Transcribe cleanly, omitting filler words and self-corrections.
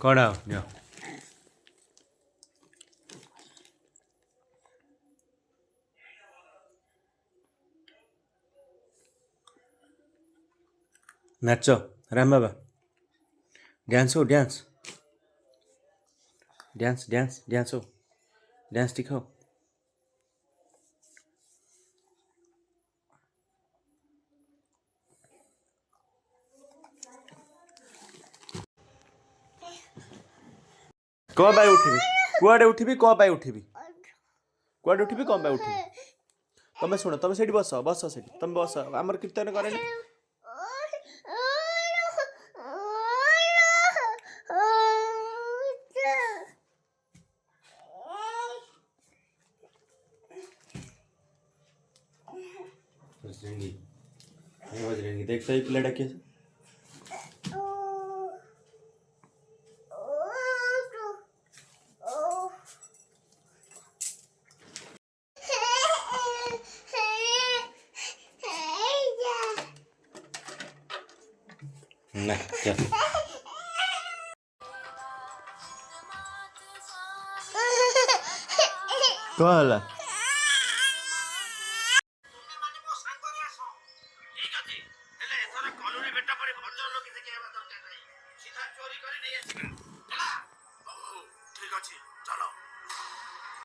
କଢ଼ାଅ ନିଅ। ନାଚ ରାମ ବାବା ଡ୍ୟାନ୍ସ हो ଡ୍ୟାନ୍ସ ଡ୍ୟାନ୍ସ ଡ୍ୟାନ୍ସ ଡ୍ୟାନ୍ସ हो ଡ୍ୟାନ୍ସ दिखाओ। कौन पाई उठिबी कुआडे उठिबी कौन पाई उठिबी कुआडे उठिबी कौन पाई उठिबी तमे शुण तमे सेठी बस बस सेठी तमे बस आमर कीर्तन करे ना बजरंगी देखता ही पिला डाके ना चल कौन हला ठीक अच्छे चलो।